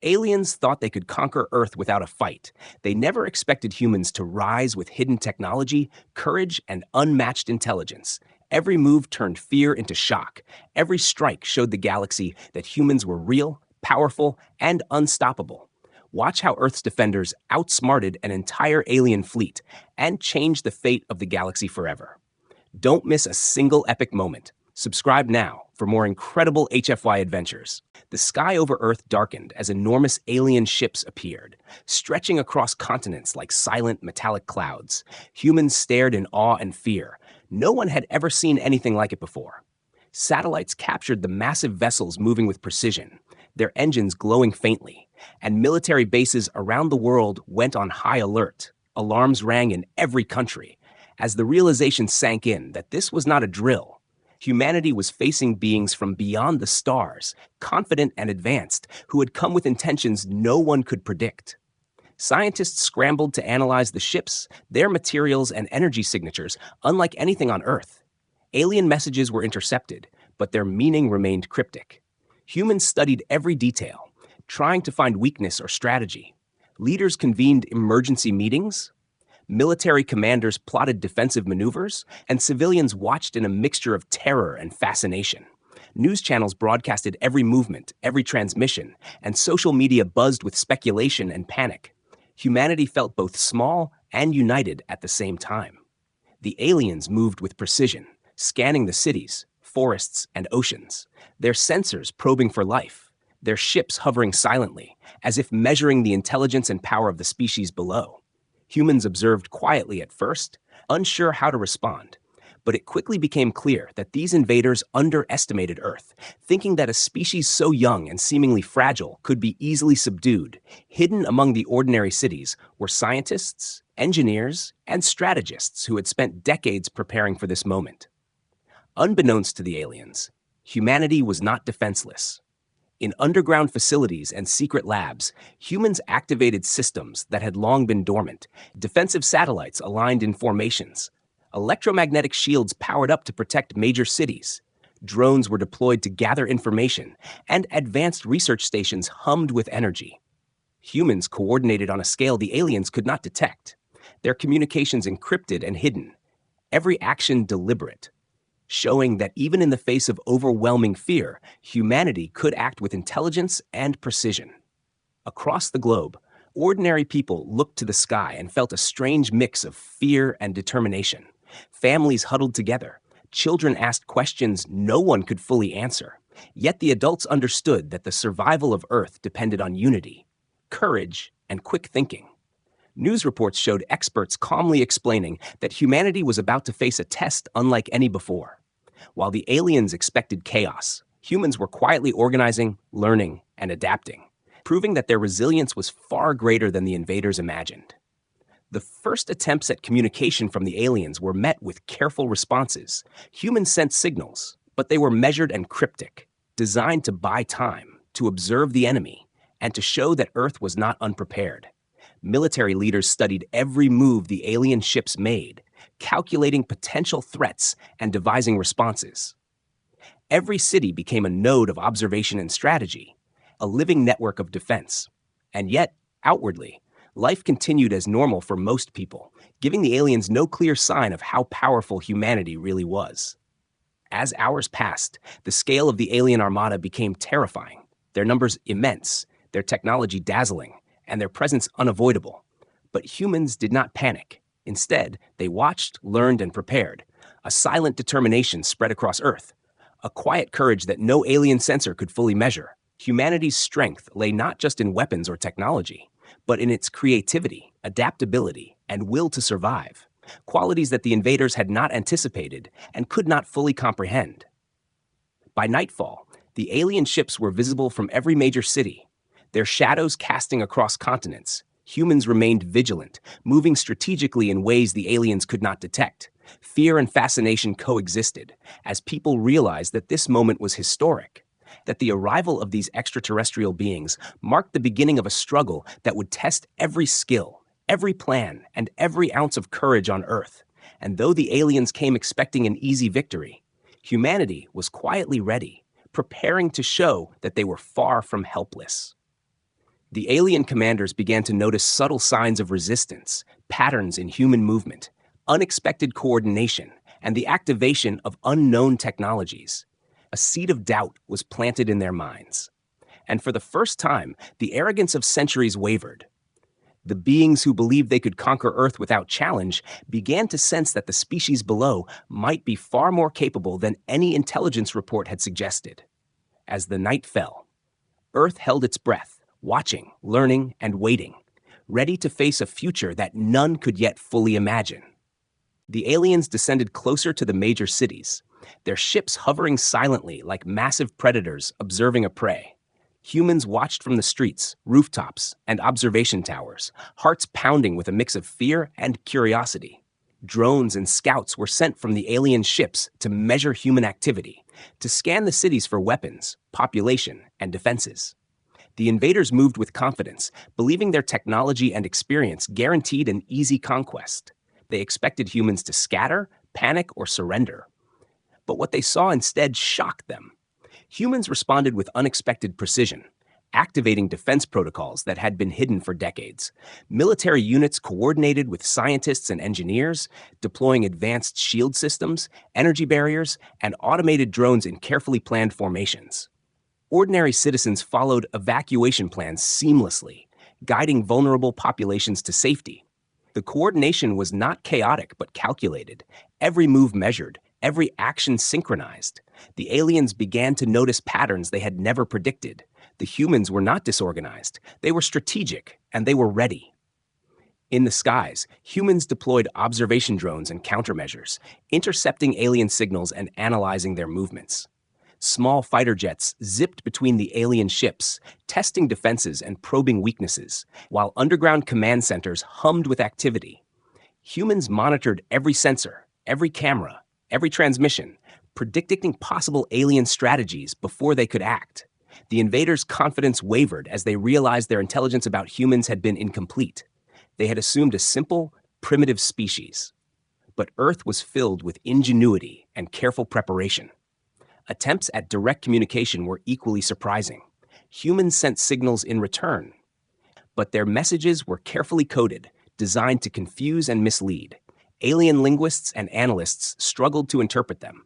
Aliens thought they could conquer Earth without a fight. They never expected humans to rise with hidden technology, courage, and unmatched intelligence. Every move turned fear into shock. Every strike showed the galaxy that humans were real, powerful, and unstoppable. Watch how Earth's defenders outsmarted an entire alien fleet and changed the fate of the galaxy forever. Don't miss a single epic moment. Subscribe now for more incredible HFY adventures. The sky over Earth darkened as enormous alien ships appeared, stretching across continents like silent metallic clouds. Humans stared in awe and fear. No one had ever seen anything like it before. Satellites captured the massive vessels moving with precision, their engines glowing faintly, and military bases around the world went on high alert. Alarms rang in every country as the realization sank in that this was not a drill. Humanity was facing beings from beyond the stars, confident and advanced, who had come with intentions no one could predict. Scientists scrambled to analyze the ships, their materials, and energy signatures, unlike anything on Earth. Alien messages were intercepted, but their meaning remained cryptic. Humans studied every detail, trying to find weakness or strategy. Leaders convened emergency meetings. Military commanders plotted defensive maneuvers, and civilians watched in a mixture of terror and fascination. News channels broadcasted every movement, every transmission, and social media buzzed with speculation and panic. Humanity felt both small and united at the same time. The aliens moved with precision, scanning the cities, forests, and oceans, their sensors probing for life, their ships hovering silently, as if measuring the intelligence and power of the species below. Humans observed quietly at first, unsure how to respond. But it quickly became clear that these invaders underestimated Earth, thinking that a species so young and seemingly fragile could be easily subdued. Hidden among the ordinary cities were scientists, engineers, and strategists who had spent decades preparing for this moment. Unbeknownst to the aliens, humanity was not defenseless. In underground facilities and secret labs, humans activated systems that had long been dormant. Defensive satellites aligned in formations. Electromagnetic shields powered up to protect major cities. Drones were deployed to gather information, and advanced research stations hummed with energy. Humans coordinated on a scale the aliens could not detect. Their communications encrypted and hidden. Every action deliberate, showing that even in the face of overwhelming fear, humanity could act with intelligence and precision. Across the globe, ordinary people looked to the sky and felt a strange mix of fear and determination. Families huddled together. Children asked questions no one could fully answer. Yet the adults understood that the survival of Earth depended on unity, courage, and quick thinking. News reports showed experts calmly explaining that humanity was about to face a test unlike any before. While the aliens expected chaos, humans were quietly organizing, learning, and adapting, proving that their resilience was far greater than the invaders imagined. The first attempts at communication from the aliens were met with careful responses. Humans sent signals, but they were measured and cryptic, designed to buy time, to observe the enemy, and to show that Earth was not unprepared. Military leaders studied every move the alien ships made, calculating potential threats and devising responses. Every city became a node of observation and strategy, a living network of defense. And yet, outwardly, life continued as normal for most people, giving the aliens no clear sign of how powerful humanity really was. As hours passed, the scale of the alien armada became terrifying, their numbers immense, their technology dazzling, and their presence unavoidable. But humans did not panic. Instead, they watched, learned, and prepared. A silent determination spread across Earth, a quiet courage that no alien sensor could fully measure. Humanity's strength lay not just in weapons or technology, but in its creativity, adaptability, and will to survive, qualities that the invaders had not anticipated and could not fully comprehend. By nightfall, the alien ships were visible from every major city, their shadows casting across continents. Humans remained vigilant, moving strategically in ways the aliens could not detect. Fear and fascination coexisted, as people realized that this moment was historic, that the arrival of these extraterrestrial beings marked the beginning of a struggle that would test every skill, every plan, and every ounce of courage on Earth. And though the aliens came expecting an easy victory, humanity was quietly ready, preparing to show that they were far from helpless. The alien commanders began to notice subtle signs of resistance, patterns in human movement, unexpected coordination, and the activation of unknown technologies. A seed of doubt was planted in their minds. And for the first time, the arrogance of centuries wavered. The beings who believed they could conquer Earth without challenge began to sense that the species below might be far more capable than any intelligence report had suggested. As the night fell, Earth held its breath, watching, learning, and waiting, ready to face a future that none could yet fully imagine. The aliens descended closer to the major cities, their ships hovering silently like massive predators observing a prey. Humans watched from the streets, rooftops, and observation towers, hearts pounding with a mix of fear and curiosity. Drones and scouts were sent from the alien ships to measure human activity, to scan the cities for weapons, population, and defenses. The invaders moved with confidence, believing their technology and experience guaranteed an easy conquest. They expected humans to scatter, panic, or surrender. But what they saw instead shocked them. Humans responded with unexpected precision, activating defense protocols that had been hidden for decades. Military units coordinated with scientists and engineers, deploying advanced shield systems, energy barriers, and automated drones in carefully planned formations. Ordinary citizens followed evacuation plans seamlessly, guiding vulnerable populations to safety. The coordination was not chaotic but calculated, every move measured, every action synchronized. The aliens began to notice patterns they had never predicted. The humans were not disorganized, they were strategic, and they were ready. In the skies, humans deployed observation drones and countermeasures, intercepting alien signals and analyzing their movements. Small fighter jets zipped between the alien ships, testing defenses and probing weaknesses, while underground command centers hummed with activity. Humans monitored every sensor, every camera, every transmission, predicting possible alien strategies before they could act. The invaders' confidence wavered as they realized their intelligence about humans had been incomplete. They had assumed a simple, primitive species. But Earth was filled with ingenuity and careful preparation. Attempts at direct communication were equally surprising. Humans sent signals in return. But their messages were carefully coded, designed to confuse and mislead. Alien linguists and analysts struggled to interpret them.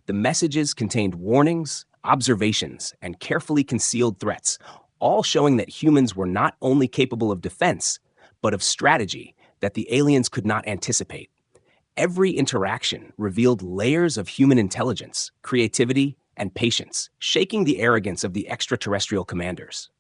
The messages contained warnings, observations, and carefully concealed threats, all showing that humans were not only capable of defense, but of strategy that the aliens could not anticipate. Every interaction revealed layers of human intelligence, creativity, and patience, shaking the arrogance of the extraterrestrial commanders.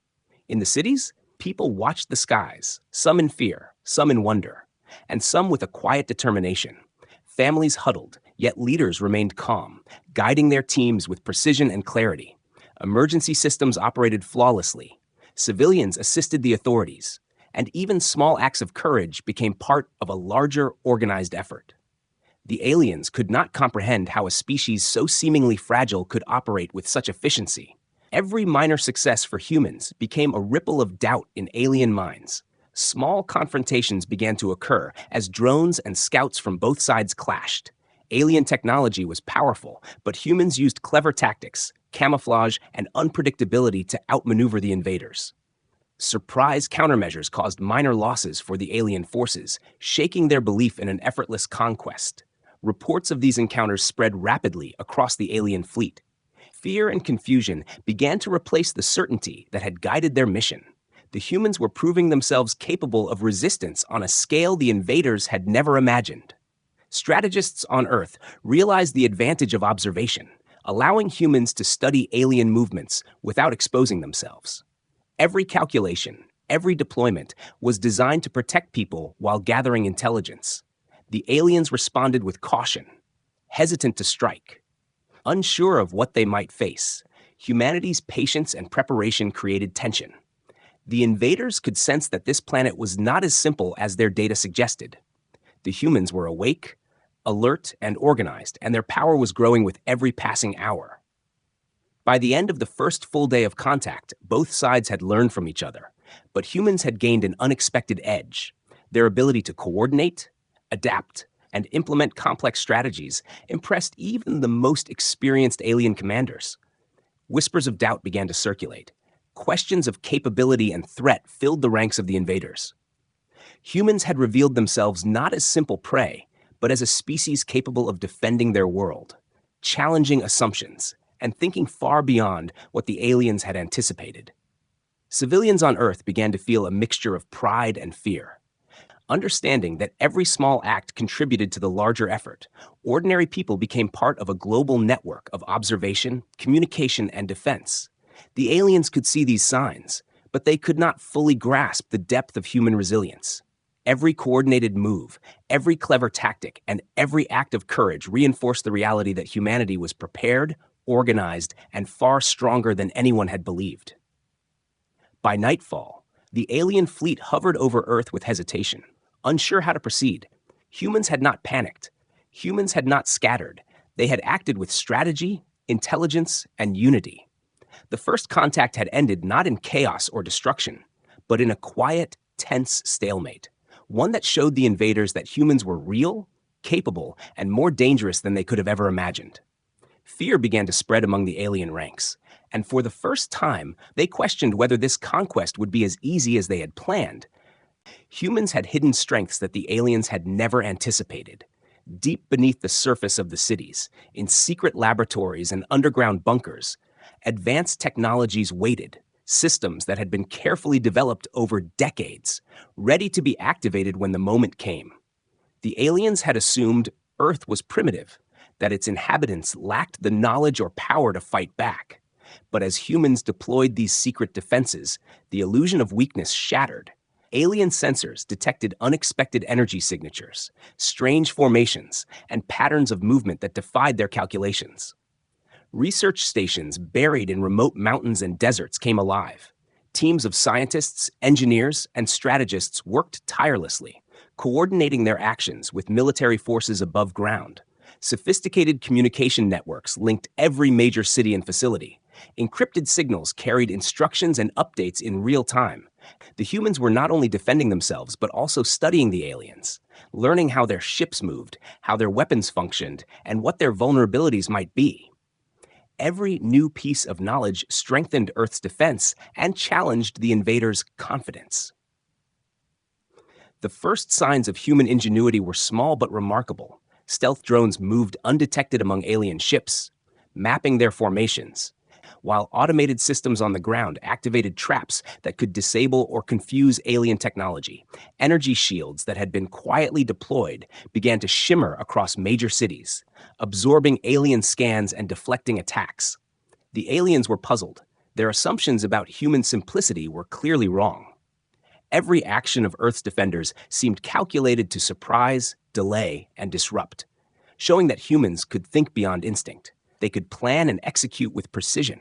In the cities, people watched the skies, some in fear, some in wonder, and some with a quiet determination. Families huddled, yet leaders remained calm, guiding their teams with precision and clarity. Emergency systems operated flawlessly. Civilians assisted the authorities, and even small acts of courage became part of a larger, organized effort. The aliens could not comprehend how a species so seemingly fragile could operate with such efficiency. Every minor success for humans became a ripple of doubt in alien minds. Small confrontations began to occur as drones and scouts from both sides clashed. Alien technology was powerful, but humans used clever tactics, camouflage, and unpredictability to outmaneuver the invaders. Surprise countermeasures caused minor losses for the alien forces, shaking their belief in an effortless conquest. Reports of these encounters spread rapidly across the alien fleet. Fear and confusion began to replace the certainty that had guided their mission. The humans were proving themselves capable of resistance on a scale the invaders had never imagined. Strategists on Earth realized the advantage of observation, allowing humans to study alien movements without exposing themselves. Every calculation, every deployment was designed to protect people while gathering intelligence. The aliens responded with caution, hesitant to strike. Unsure of what they might face, humanity's patience and preparation created tension. The invaders could sense that this planet was not as simple as their data suggested. The humans were awake, alert, and organized, and their power was growing with every passing hour. By the end of the first full day of contact, both sides had learned from each other, but humans had gained an unexpected edge. Their ability to coordinate, adapt, and implement complex strategies impressed even the most experienced alien commanders. Whispers of doubt began to circulate. questions of capability and threat filled the ranks of the invaders. Humans had revealed themselves not as simple prey, but as a species capable of defending their world, challenging assumptions, and thinking far beyond what the aliens had anticipated. Civilians on Earth began to feel a mixture of pride and fear. Understanding that every small act contributed to the larger effort, ordinary people became part of a global network of observation, communication, and defense. The aliens could see these signs, but they could not fully grasp the depth of human resilience. Every coordinated move, every clever tactic, and every act of courage reinforced the reality that humanity was prepared, organized, and far stronger than anyone had believed. By nightfall, the alien fleet hovered over Earth with hesitation, unsure how to proceed. Humans had not panicked. Humans had not scattered. They had acted with strategy, intelligence, and unity. The first contact had ended not in chaos or destruction, but in a quiet, tense stalemate, one that showed the invaders that humans were real, capable, and more dangerous than they could have ever imagined. Fear began to spread among the alien ranks, and for the first time, they questioned whether this conquest would be as easy as they had planned. Humans had hidden strengths that the aliens had never anticipated. Deep beneath the surface of the cities, in secret laboratories and underground bunkers, advanced technologies waited, systems that had been carefully developed over decades, ready to be activated when the moment came. The aliens had assumed Earth was primitive, that its inhabitants lacked the knowledge or power to fight back. But as humans deployed these secret defenses, the illusion of weakness shattered. Alien sensors detected unexpected energy signatures, strange formations, and patterns of movement that defied their calculations. Research stations buried in remote mountains and deserts came alive. Teams of scientists, engineers, and strategists worked tirelessly, coordinating their actions with military forces above ground. Sophisticated communication networks linked every major city and facility. Encrypted signals carried instructions and updates in real time. The humans were not only defending themselves, but also studying the aliens, learning how their ships moved, how their weapons functioned, and what their vulnerabilities might be. Every new piece of knowledge strengthened Earth's defense and challenged the invaders' confidence. The first signs of human ingenuity were small but remarkable. Stealth drones moved undetected among alien ships, mapping their formations, while automated systems on the ground activated traps that could disable or confuse alien technology. Energy shields that had been quietly deployed began to shimmer across major cities, absorbing alien scans and deflecting attacks. The aliens were puzzled. Their assumptions about human simplicity were clearly wrong. Every action of Earth's defenders seemed calculated to surprise, delay, and disrupt, showing that humans could think beyond instinct. They could plan and execute with precision.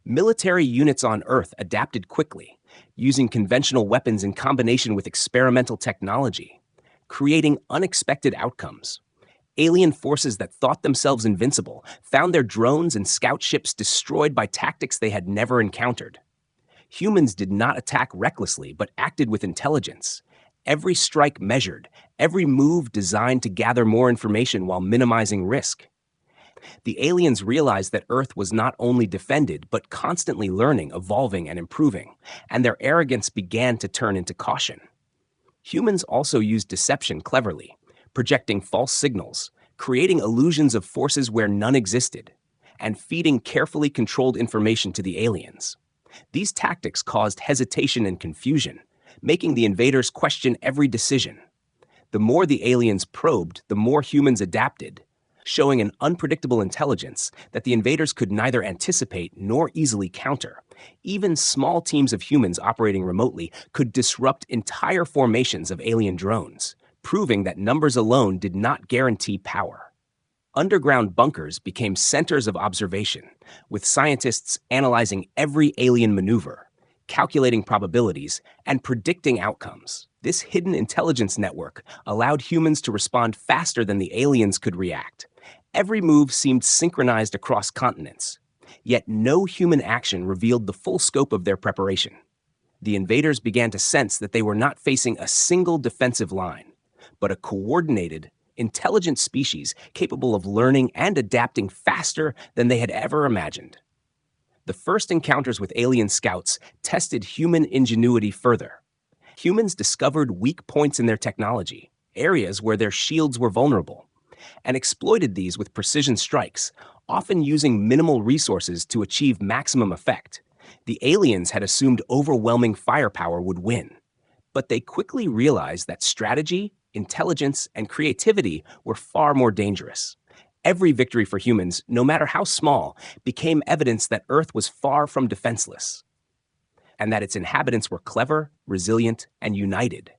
Military units on Earth adapted quickly, using conventional weapons in combination with experimental technology, creating unexpected outcomes. Alien forces that thought themselves invincible found their drones and scout ships destroyed by tactics they had never encountered. Humans did not attack recklessly, but acted with intelligence. Every strike measured, every move designed to gather more information while minimizing risk. The aliens realized that Earth was not only defended, but constantly learning, evolving, and improving, and their arrogance began to turn into caution. Humans also used deception cleverly, projecting false signals, creating illusions of forces where none existed, and feeding carefully controlled information to the aliens. These tactics caused hesitation and confusion, making the invaders question every decision. The more the aliens probed, the more humans adapted, showing an unpredictable intelligence that the invaders could neither anticipate nor easily counter. Even small teams of humans operating remotely could disrupt entire formations of alien drones, proving that numbers alone did not guarantee power. Underground bunkers became centers of observation, with scientists analyzing every alien maneuver, calculating probabilities, and predicting outcomes. This hidden intelligence network allowed humans to respond faster than the aliens could react. Every move seemed synchronized across continents, yet no human action revealed the full scope of their preparation. The invaders began to sense that they were not facing a single defensive line, but a coordinated, intelligent species capable of learning and adapting faster than they had ever imagined. The first encounters with alien scouts tested human ingenuity further. Humans discovered weak points in their technology, areas where their shields were vulnerable, and exploited these with precision strikes, often using minimal resources to achieve maximum effect. The aliens had assumed overwhelming firepower would win, but they quickly realized that strategy, intelligence, and creativity were far more dangerous. Every victory for humans, no matter how small, became evidence that Earth was far from defenseless, and that its inhabitants were clever, resilient, and united.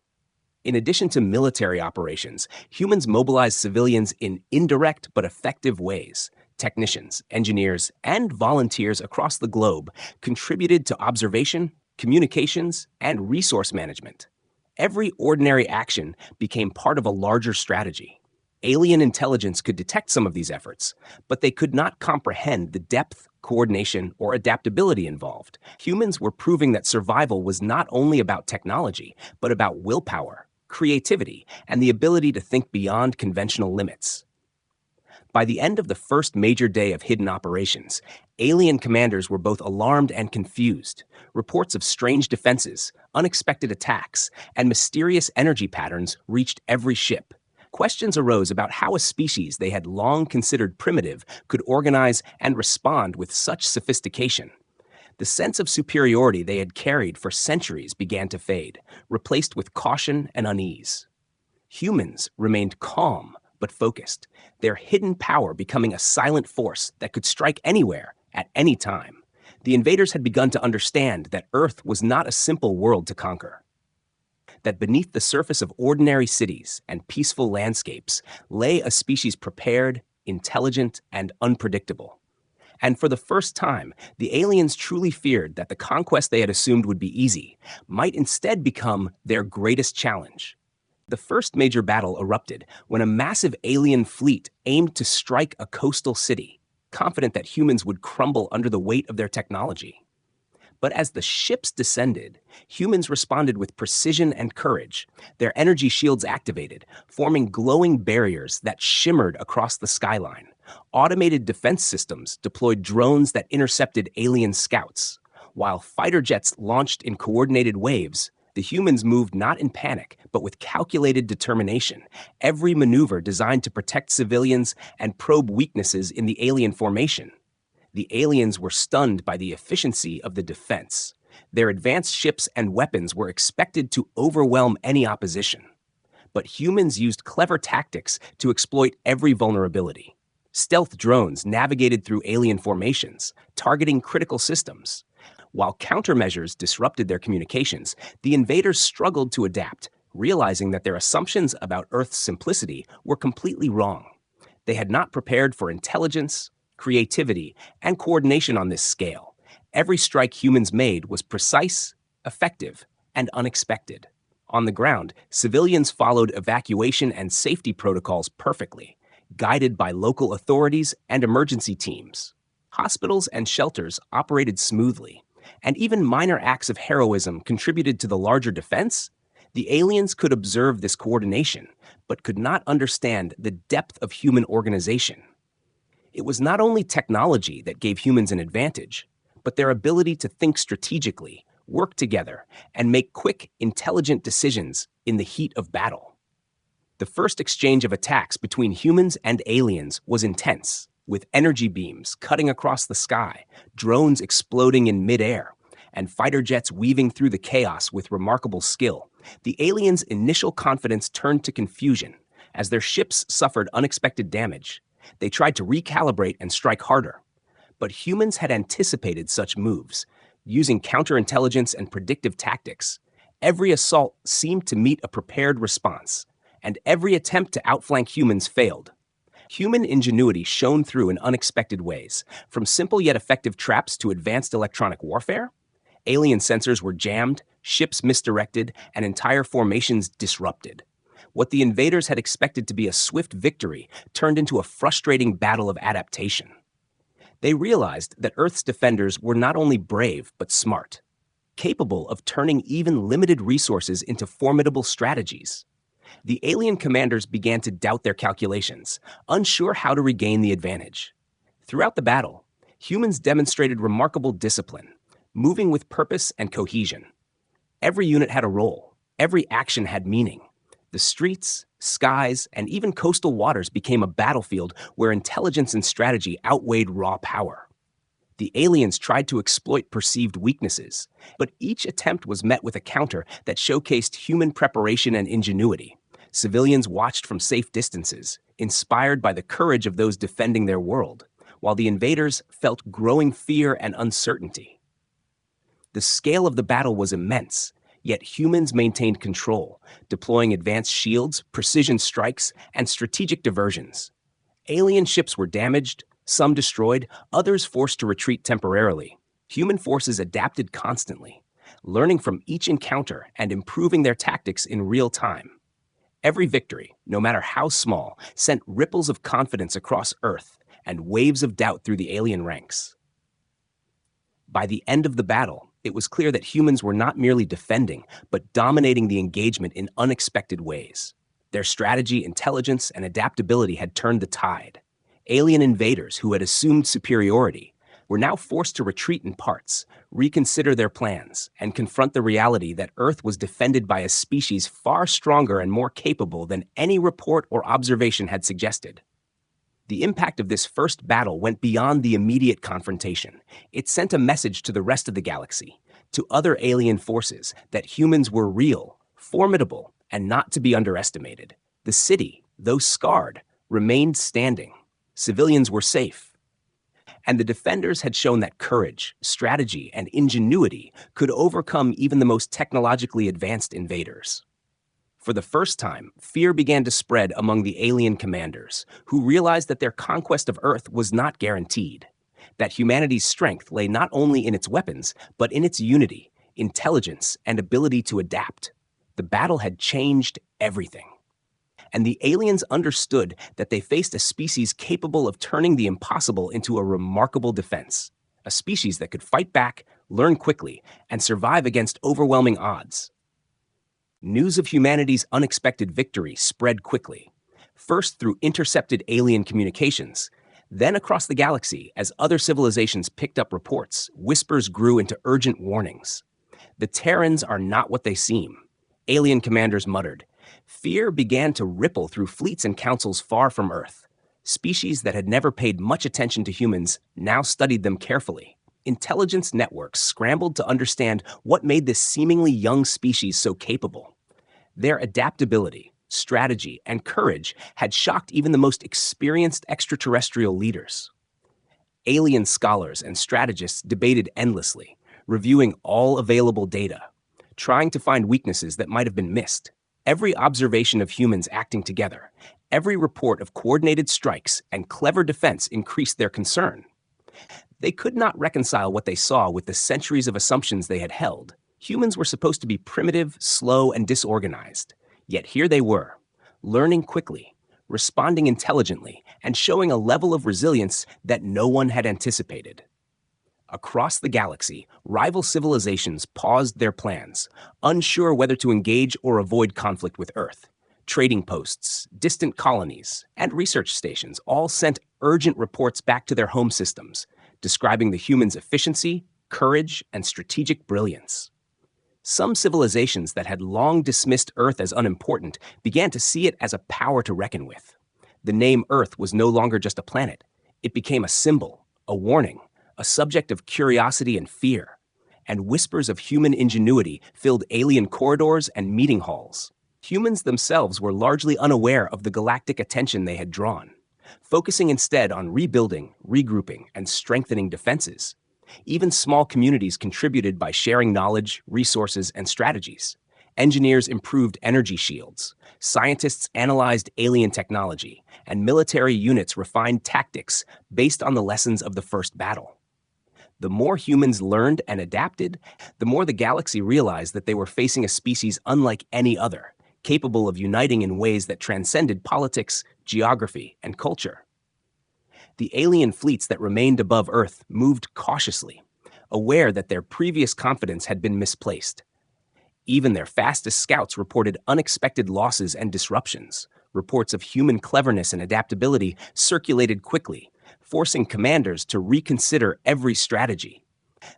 In addition to military operations, humans mobilized civilians in indirect but effective ways. Technicians, engineers, and volunteers across the globe contributed to observation, communications, and resource management. Every ordinary action became part of a larger strategy. Alien intelligence could detect some of these efforts, but they could not comprehend the depth, coordination, or adaptability involved. Humans were proving that survival was not only about technology, but about willpower, creativity, and the ability to think beyond conventional limits. By the end of the first major day of hidden operations, alien commanders were both alarmed and confused. Reports of strange defenses, unexpected attacks, and mysterious energy patterns reached every ship. Questions arose about how a species they had long considered primitive could organize and respond with such sophistication. The sense of superiority they had carried for centuries began to fade, replaced with caution and unease. Humans remained calm but focused, their hidden power becoming a silent force that could strike anywhere, at any time. The invaders had begun to understand that Earth was not a simple world to conquer, that beneath the surface of ordinary cities and peaceful landscapes lay a species prepared, intelligent, and unpredictable. And for the first time, the aliens truly feared that the conquest they had assumed would be easy might instead become their greatest challenge. The first major battle erupted when a massive alien fleet aimed to strike a coastal city, confident that humans would crumble under the weight of their technology. But as the ships descended, humans responded with precision and courage. Their energy shields activated, forming glowing barriers that shimmered across the skyline. Automated defense systems deployed drones that intercepted alien scouts. While fighter jets launched in coordinated waves, the humans moved not in panic, but with calculated determination, every maneuver designed to protect civilians and probe weaknesses in the alien formation. The aliens were stunned by the efficiency of the defense. Their advanced ships and weapons were expected to overwhelm any opposition. But humans used clever tactics to exploit every vulnerability. Stealth drones navigated through alien formations, targeting critical systems. While countermeasures disrupted their communications, the invaders struggled to adapt, realizing that their assumptions about Earth's simplicity were completely wrong. They had not prepared for intelligence, creativity, and coordination on this scale. Every strike humans made was precise, effective, and unexpected. On the ground, civilians followed evacuation and safety protocols perfectly, guided by local authorities and emergency teams. Hospitals and shelters operated smoothly, and even minor acts of heroism contributed to the larger defense. The aliens could observe this coordination, but could not understand the depth of human organization. It was not only technology that gave humans an advantage, but their ability to think strategically, work together, and make quick, intelligent decisions in the heat of battle. The first exchange of attacks between humans and aliens was intense, with energy beams cutting across the sky, drones exploding in midair, and fighter jets weaving through the chaos with remarkable skill. The aliens' initial confidence turned to confusion as their ships suffered unexpected damage. They tried to recalibrate and strike harder. But humans had anticipated such moves. Using counterintelligence and predictive tactics, every assault seemed to meet a prepared response, and every attempt to outflank humans failed. Human ingenuity shone through in unexpected ways, from simple yet effective traps to advanced electronic warfare. Alien sensors were jammed, ships misdirected, and entire formations disrupted. What the invaders had expected to be a swift victory turned into a frustrating battle of adaptation. They realized that Earth's defenders were not only brave, but smart, capable of turning even limited resources into formidable strategies. The alien commanders began to doubt their calculations, unsure how to regain the advantage. Throughout the battle, Humans demonstrated remarkable discipline, moving with purpose and cohesion. Every unit had a role. Every action had meaning. The streets, skies, and even coastal waters became a battlefield where intelligence and strategy outweighed raw power. The aliens tried to exploit perceived weaknesses, but each attempt was met with a counter that showcased human preparation and ingenuity. Civilians watched from safe distances, inspired by the courage of those defending their world, while the invaders felt growing fear and uncertainty. The scale of the battle was immense, yet humans maintained control, deploying advanced shields, precision strikes, and strategic diversions. Alien ships were damaged, some destroyed, others forced to retreat temporarily. Human forces adapted constantly, learning from each encounter and improving their tactics in real time. Every victory, no matter how small, sent ripples of confidence across Earth and waves of doubt through the alien ranks. By the end of the battle, it was clear that humans were not merely defending, but dominating the engagement in unexpected ways. Their strategy, intelligence, and adaptability had turned the tide. Alien invaders who had assumed superiority were now forced to retreat in parts, reconsider their plans, and confront the reality that Earth was defended by a species far stronger and more capable than any report or observation had suggested. The impact of this first battle went beyond the immediate confrontation. It sent a message to the rest of the galaxy, to other alien forces, that humans were real, formidable, and not to be underestimated. The city, though scarred, remained standing. Civilians were safe. And the defenders had shown that courage, strategy, and ingenuity could overcome even the most technologically advanced invaders. For the first time, fear began to spread among the alien commanders, who realized that their conquest of Earth was not guaranteed, that humanity's strength lay not only in its weapons, but in its unity, intelligence, and ability to adapt. The battle had changed everything. And the aliens understood that they faced a species capable of turning the impossible into a remarkable defense, a species that could fight back, learn quickly, and survive against overwhelming odds. News of humanity's unexpected victory spread quickly, first through intercepted alien communications, then across the galaxy as other civilizations picked up reports. Whispers grew into urgent warnings. The Terrans are not what they seem, alien commanders muttered. Fear began to ripple through fleets and councils far from Earth. Species that had never paid much attention to humans now studied them carefully. Intelligence networks scrambled to understand what made this seemingly young species so capable. Their adaptability, strategy, and courage had shocked even the most experienced extraterrestrial leaders. Alien scholars and strategists debated endlessly, reviewing all available data, trying to find weaknesses that might have been missed. Every observation of humans acting together, every report of coordinated strikes and clever defense increased their concern. They could not reconcile what they saw with the centuries of assumptions they had held. Humans were supposed to be primitive, slow, and disorganized. Yet here they were, learning quickly, responding intelligently, and showing a level of resilience that no one had anticipated. Across the galaxy, rival civilizations paused their plans, unsure whether to engage or avoid conflict with Earth. Trading posts, distant colonies, and research stations all sent urgent reports back to their home systems, describing the humans' efficiency, courage, and strategic brilliance. Some civilizations that had long dismissed Earth as unimportant began to see it as a power to reckon with. The name Earth was no longer just a planet. It became a symbol, a warning, a subject of curiosity and fear, and whispers of human ingenuity filled alien corridors and meeting halls. Humans themselves were largely unaware of the galactic attention they had drawn, focusing instead on rebuilding, regrouping, and strengthening defenses. Even small communities contributed by sharing knowledge, resources, and strategies. Engineers improved energy shields, scientists analyzed alien technology, and military units refined tactics based on the lessons of the first battle. The more humans learned and adapted, the more the galaxy realized that they were facing a species unlike any other, capable of uniting in ways that transcended politics, geography, and culture. The alien fleets that remained above Earth moved cautiously, aware that their previous confidence had been misplaced. Even their fastest scouts reported unexpected losses and disruptions. Reports of human cleverness and adaptability circulated quickly, forcing commanders to reconsider every strategy.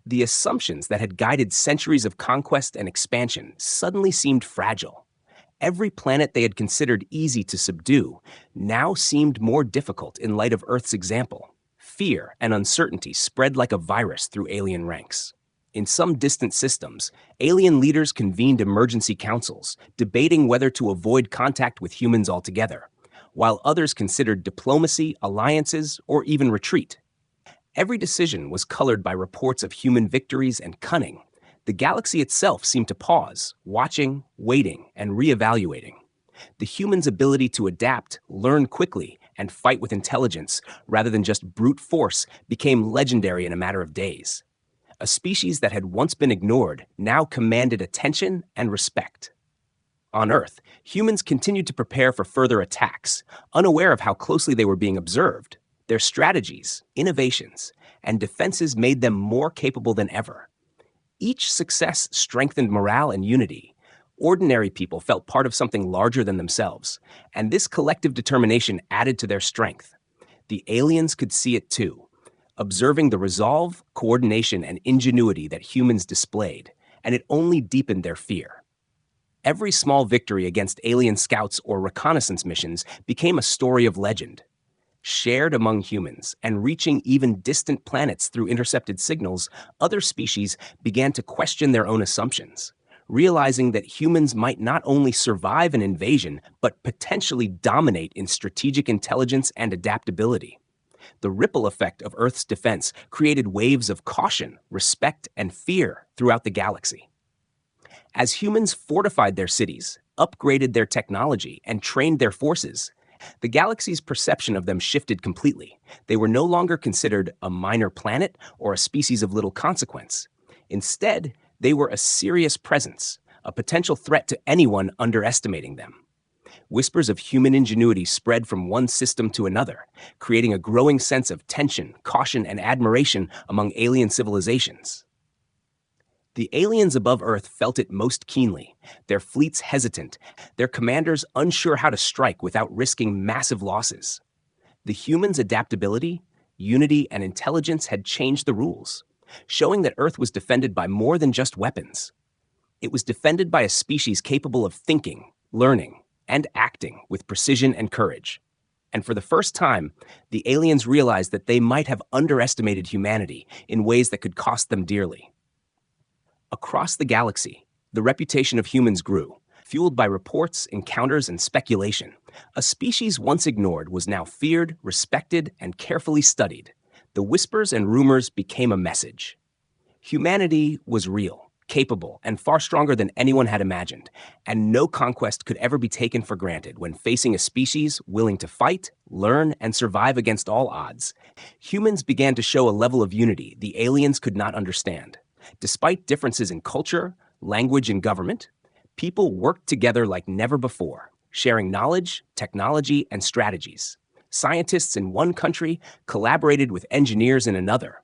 The assumptions that had guided centuries of conquest and expansion suddenly seemed fragile. Every planet they had considered easy to subdue now seemed more difficult in light of Earth's example. Fear and uncertainty spread like a virus through alien ranks. In some distant systems, alien leaders convened emergency councils, debating whether to avoid contact with humans altogether, while others considered diplomacy, alliances, or even retreat. Every decision was colored by reports of human victories and cunning. The galaxy itself seemed to pause, watching, waiting, and reevaluating. The humans' ability to adapt, learn quickly, and fight with intelligence rather than just brute force became legendary in a matter of days. A species that had once been ignored now commanded attention and respect. On Earth, humans continued to prepare for further attacks, unaware of how closely they were being observed. Their strategies, innovations, and defenses made them more capable than ever. Each success strengthened morale and unity. Ordinary people felt part of something larger than themselves, and this collective determination added to their strength. The aliens could see it too, observing the resolve, coordination, and ingenuity that humans displayed, and it only deepened their fear. Every small victory against alien scouts or reconnaissance missions became a story of legend. Shared among humans and reaching even distant planets through intercepted signals, other species began to question their own assumptions, realizing that humans might not only survive an invasion, but potentially dominate in strategic intelligence and adaptability. The ripple effect of Earth's defense created waves of caution, respect, and fear throughout the galaxy. As humans fortified their cities, upgraded their technology, and trained their forces, the galaxy's perception of them shifted completely. They were no longer considered a minor planet or a species of little consequence. Instead, they were a serious presence, a potential threat to anyone underestimating them. Whispers of human ingenuity spread from one system to another, creating a growing sense of tension, caution, and admiration among alien civilizations. The aliens above Earth felt it most keenly, their fleets hesitant, their commanders unsure how to strike without risking massive losses. The humans' adaptability, unity, and intelligence had changed the rules, showing that Earth was defended by more than just weapons. It was defended by a species capable of thinking, learning, and acting with precision and courage. And for the first time, the aliens realized that they might have underestimated humanity in ways that could cost them dearly. Across the galaxy, the reputation of humans grew, fueled by reports, encounters, and speculation. A species once ignored was now feared, respected, and carefully studied. The whispers and rumors became a message. Humanity was real, capable, and far stronger than anyone had imagined, and no conquest could ever be taken for granted when facing a species willing to fight, learn, and survive against all odds. Humans began to show a level of unity the aliens could not understand. Despite differences in culture, language, and government, people worked together like never before, sharing knowledge, technology, and strategies. Scientists in one country collaborated with engineers in another.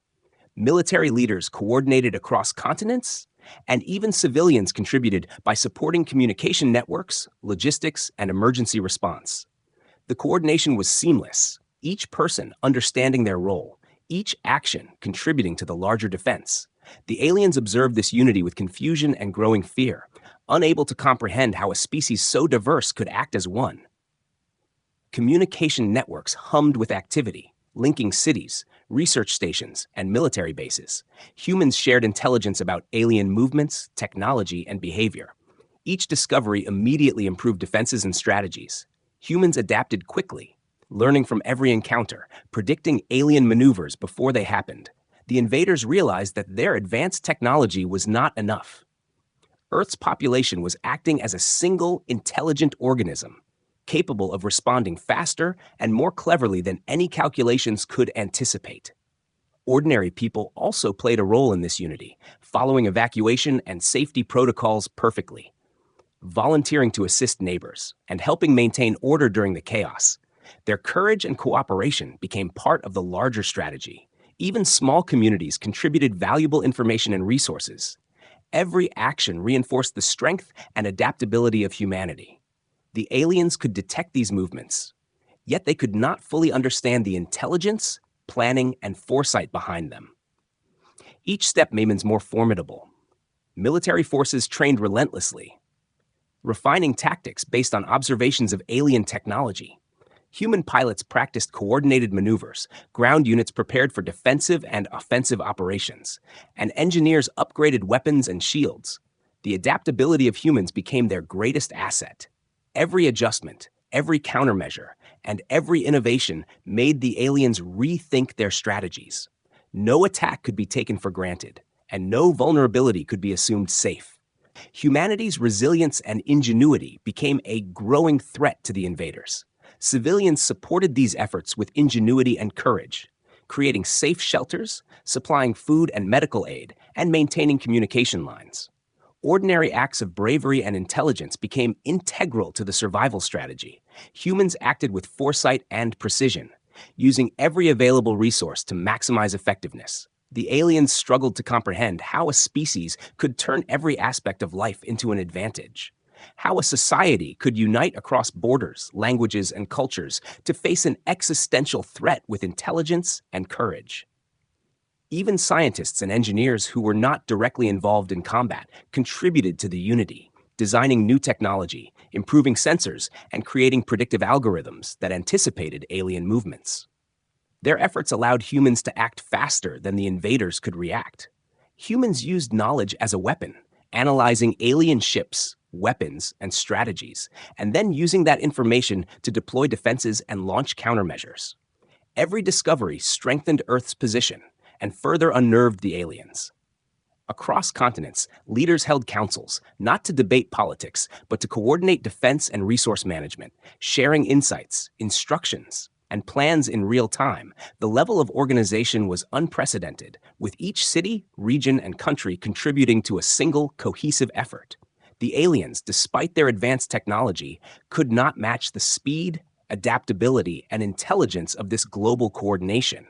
Military leaders coordinated across continents, and even civilians contributed by supporting communication networks, logistics, and emergency response. The coordination was seamless, each person understanding their role, each action contributing to the larger defense. The aliens observed this unity with confusion and growing fear, unable to comprehend how a species so diverse could act as one. Communication networks hummed with activity, linking cities, research stations, and military bases. Humans shared intelligence about alien movements, technology, and behavior. Each discovery immediately improved defenses and strategies. Humans adapted quickly, learning from every encounter, predicting alien maneuvers before they happened. The invaders realized that their advanced technology was not enough. Earth's population was acting as a single, intelligent organism, capable of responding faster and more cleverly than any calculations could anticipate. Ordinary people also played a role in this unity, following evacuation and safety protocols perfectly, volunteering to assist neighbors, and helping maintain order during the chaos. Their courage and cooperation became part of the larger strategy. Even small communities contributed valuable information and resources. Every action reinforced the strength and adaptability of humanity. The aliens could detect these movements, yet they could not fully understand the intelligence, planning, and foresight behind them. Each step made humans more formidable. Military forces trained relentlessly, refining tactics based on observations of alien technology. Human pilots practiced coordinated maneuvers, ground units prepared for defensive and offensive operations, and engineers upgraded weapons and shields. The adaptability of humans became their greatest asset. Every adjustment, every countermeasure, and every innovation made the aliens rethink their strategies. No attack could be taken for granted, and no vulnerability could be assumed safe. Humanity's resilience and ingenuity became a growing threat to the invaders. Civilians supported these efforts with ingenuity and courage, creating safe shelters, supplying food and medical aid, and maintaining communication lines. Ordinary acts of bravery and intelligence became integral to the survival strategy. Humans acted with foresight and precision, using every available resource to maximize effectiveness. The aliens struggled to comprehend how a species could turn every aspect of life into an advantage, how a society could unite across borders, languages, and cultures to face an existential threat with intelligence and courage. Even scientists and engineers who were not directly involved in combat contributed to the unity, designing new technology, improving sensors, and creating predictive algorithms that anticipated alien movements. Their efforts allowed humans to act faster than the invaders could react. Humans used knowledge as a weapon, analyzing alien ships, weapons, and strategies, and then using that information to deploy defenses and launch countermeasures. Every discovery strengthened Earth's position and further unnerved the aliens. Across continents, leaders held councils, not to debate politics, but to coordinate defense and resource management, sharing insights, instructions, and plans in real time. The level of organization was unprecedented, with each city, region, and country contributing to a single, cohesive effort. The aliens, despite their advanced technology, could not match the speed, adaptability, and intelligence of this global coordination.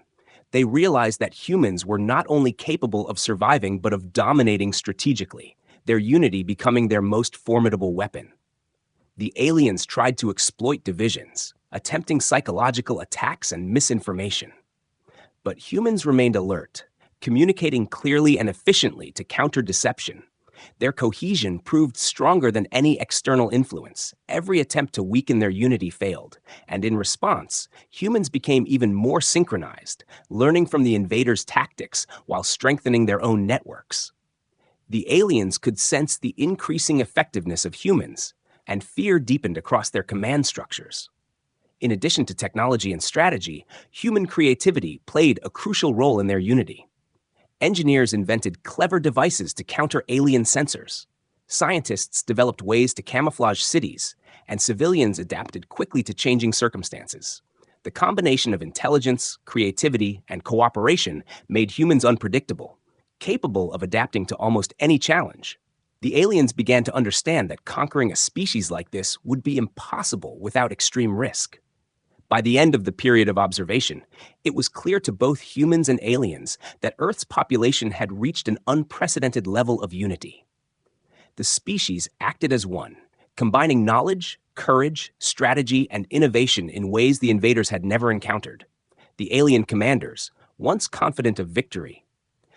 They realized that humans were not only capable of surviving but of dominating strategically, their unity becoming their most formidable weapon. The aliens tried to exploit divisions, attempting psychological attacks and misinformation. But humans remained alert, communicating clearly and efficiently to counter deception. Their cohesion proved stronger than any external influence. Every attempt to weaken their unity failed, and in response, humans became even more synchronized, learning from the invaders' tactics while strengthening their own networks. The aliens could sense the increasing effectiveness of humans, and fear deepened across their command structures. In addition to technology and strategy, human creativity played a crucial role in their unity. Engineers invented clever devices to counter alien sensors. Scientists developed ways to camouflage cities, and civilians adapted quickly to changing circumstances. The combination of intelligence, creativity, and cooperation made humans unpredictable, capable of adapting to almost any challenge. The aliens began to understand that conquering a species like this would be impossible without extreme risk. By the end of the period of observation, it was clear to both humans and aliens that Earth's population had reached an unprecedented level of unity. The species acted as one, combining knowledge, courage, strategy, and innovation in ways the invaders had never encountered. The alien commanders, once confident of victory,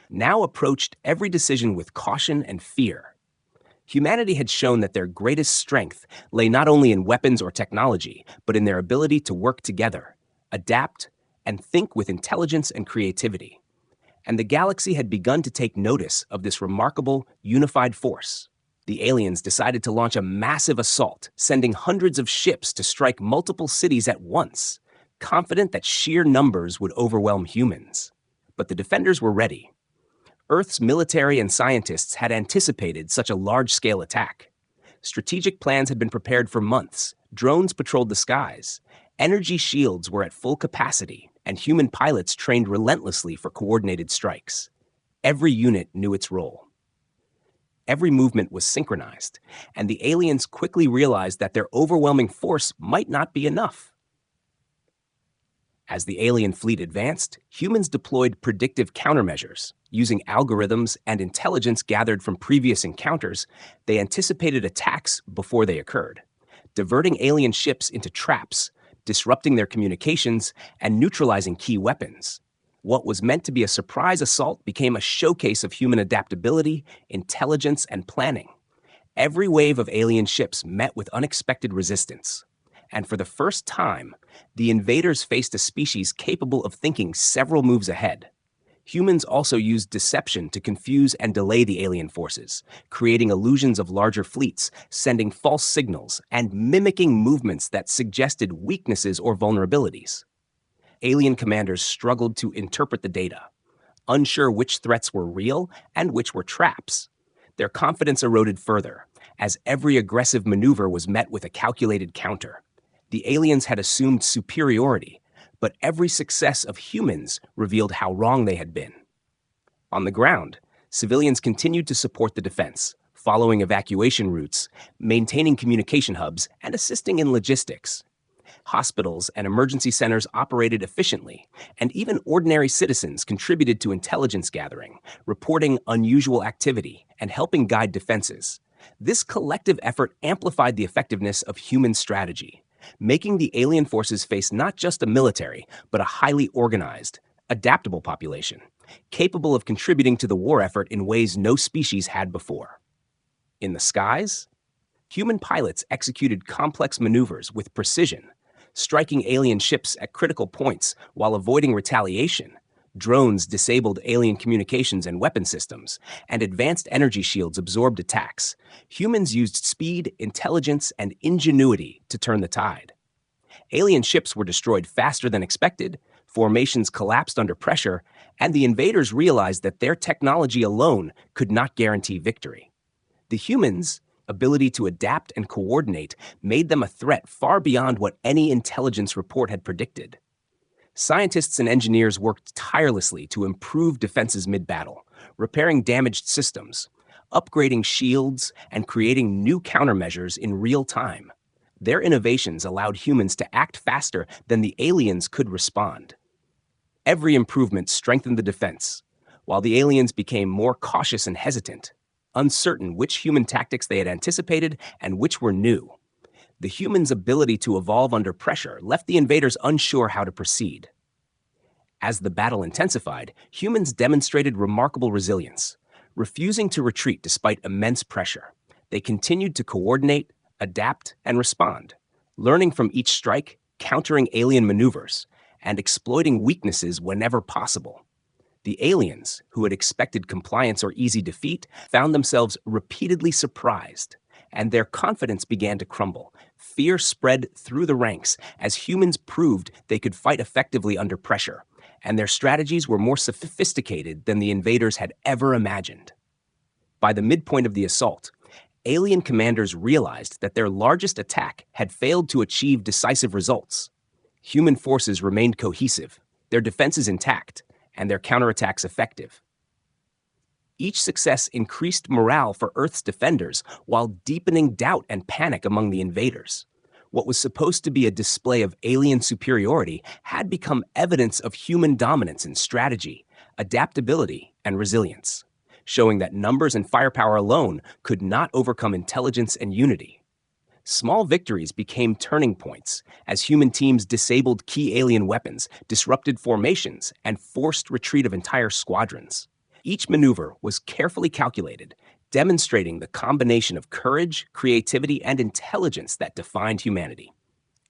now approached every decision with caution and fear. Humanity had shown that their greatest strength lay not only in weapons or technology, but in their ability to work together, adapt, and think with intelligence and creativity. And the galaxy had begun to take notice of this remarkable, unified force. The aliens decided to launch a massive assault, sending hundreds of ships to strike multiple cities at once, confident that sheer numbers would overwhelm humans. But the defenders were ready. Earth's military and scientists had anticipated such a large-scale attack. Strategic plans had been prepared for months. Drones patrolled the skies. Energy shields were at full capacity, and human pilots trained relentlessly for coordinated strikes. Every unit knew its role. Every movement was synchronized, and the aliens quickly realized that their overwhelming force might not be enough. As the alien fleet advanced, humans deployed predictive countermeasures. Using algorithms and intelligence gathered from previous encounters, they anticipated attacks before they occurred, diverting alien ships into traps, disrupting their communications, and neutralizing key weapons. What was meant to be a surprise assault became a showcase of human adaptability, intelligence, and planning. Every wave of alien ships met with unexpected resistance. And for the first time, the invaders faced a species capable of thinking several moves ahead. Humans also used deception to confuse and delay the alien forces, creating illusions of larger fleets, sending false signals, and mimicking movements that suggested weaknesses or vulnerabilities. Alien commanders struggled to interpret the data, unsure which threats were real and which were traps. Their confidence eroded further, as every aggressive maneuver was met with a calculated counter. The aliens had assumed superiority, but every success of humans revealed how wrong they had been. On the ground, civilians continued to support the defense, following evacuation routes, maintaining communication hubs, and assisting in logistics. Hospitals and emergency centers operated efficiently, and even ordinary citizens contributed to intelligence gathering, reporting unusual activity, and helping guide defenses. This collective effort amplified the effectiveness of human strategy, making the alien forces face not just a military, but a highly organized, adaptable population, capable of contributing to the war effort in ways no species had before. In the skies, human pilots executed complex maneuvers with precision, striking alien ships at critical points while avoiding retaliation. Drones disabled alien communications and weapon systems, and advanced energy shields absorbed attacks. Humans used speed, intelligence, and ingenuity to turn the tide. Alien ships were destroyed faster than expected, formations collapsed under pressure, and the invaders realized that their technology alone could not guarantee victory. The humans' ability to adapt and coordinate made them a threat far beyond what any intelligence report had predicted. Scientists and engineers worked tirelessly to improve defenses mid-battle, repairing damaged systems, upgrading shields, and creating new countermeasures in real time. Their innovations allowed humans to act faster than the aliens could respond. Every improvement strengthened the defense, while the aliens became more cautious and hesitant, uncertain which human tactics they had anticipated and which were new. The humans' ability to evolve under pressure left the invaders unsure how to proceed. As the battle intensified, humans demonstrated remarkable resilience, refusing to retreat despite immense pressure. They continued to coordinate, adapt, and respond, learning from each strike, countering alien maneuvers, and exploiting weaknesses whenever possible. The aliens, who had expected compliance or easy defeat, found themselves repeatedly surprised, and their confidence began to crumble. Fear spread through the ranks as humans proved they could fight effectively under pressure, and their strategies were more sophisticated than the invaders had ever imagined. By the midpoint of the assault, alien commanders realized that their largest attack had failed to achieve decisive results. Human forces remained cohesive, their defenses intact, and their counterattacks effective. Each success increased morale for Earth's defenders while deepening doubt and panic among the invaders. What was supposed to be a display of alien superiority had become evidence of human dominance in strategy, adaptability, and resilience, showing that numbers and firepower alone could not overcome intelligence and unity. Small victories became turning points as human teams disabled key alien weapons, disrupted formations, and forced retreat of entire squadrons. Each maneuver was carefully calculated, demonstrating the combination of courage, creativity, and intelligence that defined humanity.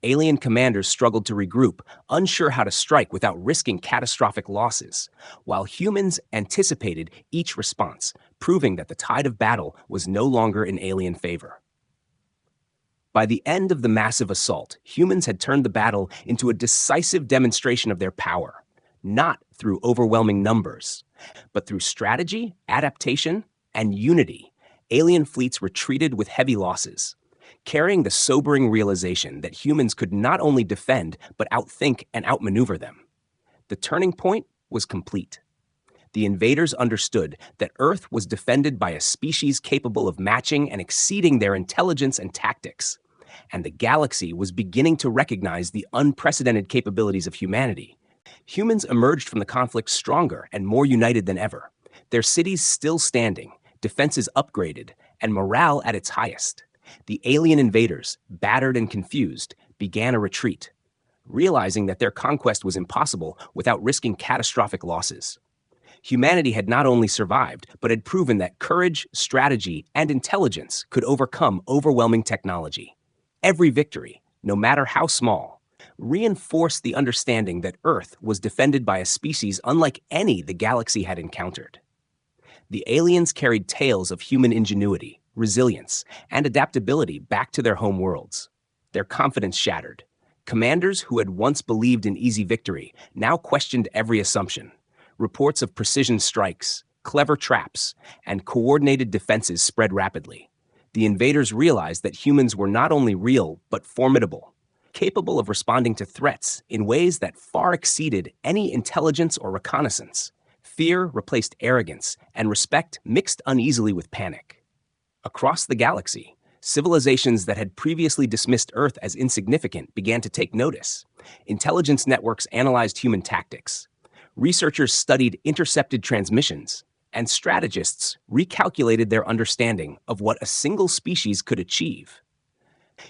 Alien commanders struggled to regroup, unsure how to strike without risking catastrophic losses, while humans anticipated each response, proving that the tide of battle was no longer in alien favor. By the end of the massive assault, humans had turned the battle into a decisive demonstration of their power, not through overwhelming numbers, but through strategy, adaptation, and unity. Alien fleets retreated with heavy losses, carrying the sobering realization that humans could not only defend, but outthink and outmaneuver them. The turning point was complete. The invaders understood that Earth was defended by a species capable of matching and exceeding their intelligence and tactics, and the galaxy was beginning to recognize the unprecedented capabilities of humanity. Humans emerged from the conflict stronger and more united than ever, their cities still standing, defenses upgraded, and morale at its highest. The alien invaders, battered and confused, began a retreat, realizing that their conquest was impossible without risking catastrophic losses. Humanity had not only survived, but had proven that courage, strategy, and intelligence could overcome overwhelming technology. Every victory, no matter how small, reinforced the understanding that Earth was defended by a species unlike any the galaxy had encountered. The aliens carried tales of human ingenuity, resilience, and adaptability back to their home worlds. Their confidence shattered. Commanders who had once believed in easy victory now questioned every assumption. Reports of precision strikes, clever traps, and coordinated defenses spread rapidly. The invaders realized that humans were not only real, but formidable, capable of responding to threats in ways that far exceeded any intelligence or reconnaissance. Fear replaced arrogance, and respect mixed uneasily with panic. Across the galaxy, civilizations that had previously dismissed Earth as insignificant began to take notice. Intelligence networks analyzed human tactics. Researchers studied intercepted transmissions, and strategists recalculated their understanding of what a single species could achieve.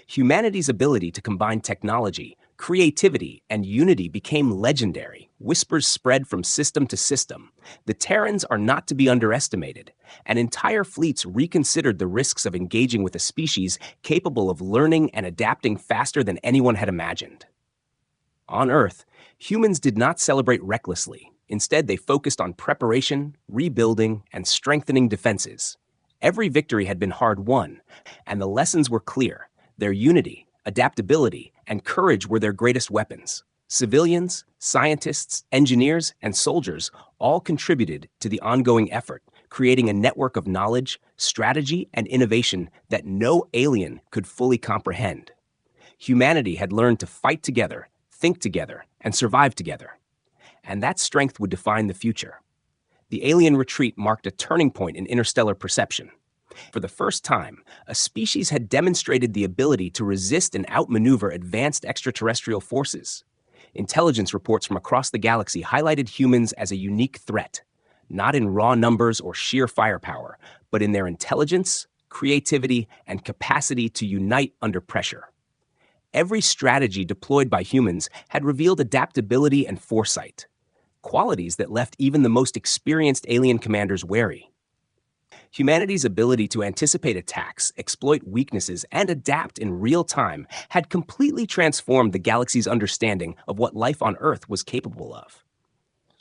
Humanity's ability to combine technology, creativity, and unity became legendary. Whispers spread from system to system. The Terrans are not to be underestimated, and entire fleets reconsidered the risks of engaging with a species capable of learning and adapting faster than anyone had imagined. On Earth, humans did not celebrate recklessly. Instead, they focused on preparation, rebuilding, and strengthening defenses. Every victory had been hard-won, and the lessons were clear. Their unity, adaptability, and courage were their greatest weapons. Civilians, scientists, engineers, and soldiers all contributed to the ongoing effort, creating a network of knowledge, strategy, and innovation that no alien could fully comprehend. Humanity had learned to fight together, think together, and survive together. And that strength would define the future. The alien retreat marked a turning point in interstellar perception. For the first time, a species had demonstrated the ability to resist and outmaneuver advanced extraterrestrial forces. Intelligence reports from across the galaxy highlighted humans as a unique threat, not in raw numbers or sheer firepower, but in their intelligence, creativity, and capacity to unite under pressure. Every strategy deployed by humans had revealed adaptability and foresight, qualities that left even the most experienced alien commanders wary. Humanity's ability to anticipate attacks, exploit weaknesses, and adapt in real time had completely transformed the galaxy's understanding of what life on Earth was capable of.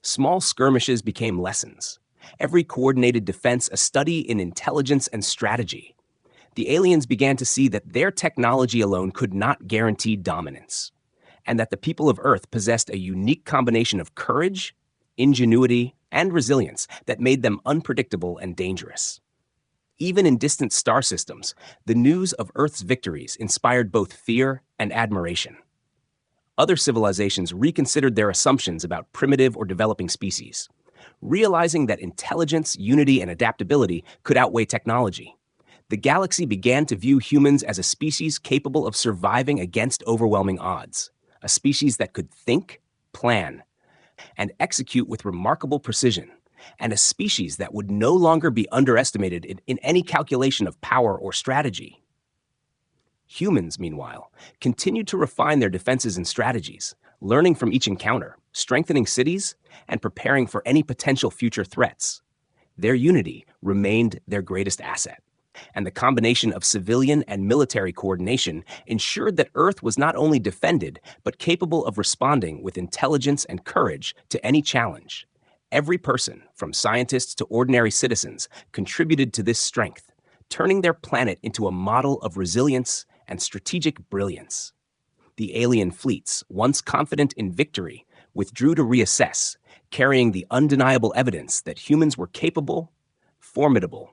Small skirmishes became lessons, every coordinated defense a study in intelligence and strategy. The aliens began to see that their technology alone could not guarantee dominance, and that the people of Earth possessed a unique combination of courage, ingenuity, and resilience that made them unpredictable and dangerous. Even in distant star systems, the news of Earth's victories inspired both fear and admiration. Other civilizations reconsidered their assumptions about primitive or developing species, realizing that intelligence, unity, and adaptability could outweigh technology. The galaxy began to view humans as a species capable of surviving against overwhelming odds, a species that could think, plan, and execute with remarkable precision, and a species that would no longer be underestimated in any calculation of power or strategy. Humans, meanwhile, continued to refine their defenses and strategies, learning from each encounter, strengthening cities, and preparing for any potential future threats. Their unity remained their greatest asset, and the combination of civilian and military coordination ensured that Earth was not only defended, but capable of responding with intelligence and courage to any challenge. Every person, from scientists to ordinary citizens, contributed to this strength, turning their planet into a model of resilience and strategic brilliance. The alien fleets, once confident in victory, withdrew to reassess, carrying the undeniable evidence that humans were capable, formidable,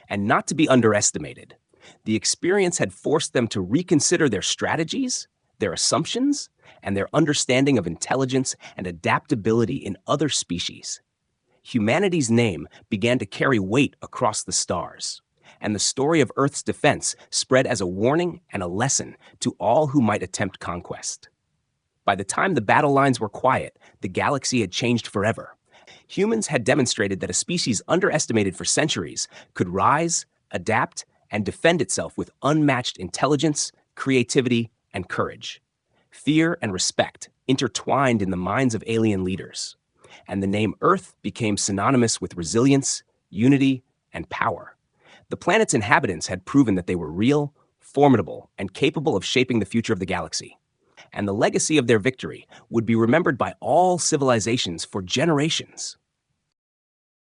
and not to be underestimated. The experience had forced them to reconsider their strategies, their assumptions, and their understanding of intelligence and adaptability in other species. Humanity's name began to carry weight across the stars, and the story of Earth's defense spread as a warning and a lesson to all who might attempt conquest. By the time the battle lines were quiet, the galaxy had changed forever. Humans had demonstrated that a species underestimated for centuries could rise, adapt, and defend itself with unmatched intelligence, creativity, and courage. Fear and respect intertwined in the minds of alien leaders, and the name Earth became synonymous with resilience, unity, and power. The planet's inhabitants had proven that they were real, formidable, and capable of shaping the future of the galaxy. And the legacy of their victory would be remembered by all civilizations for generations.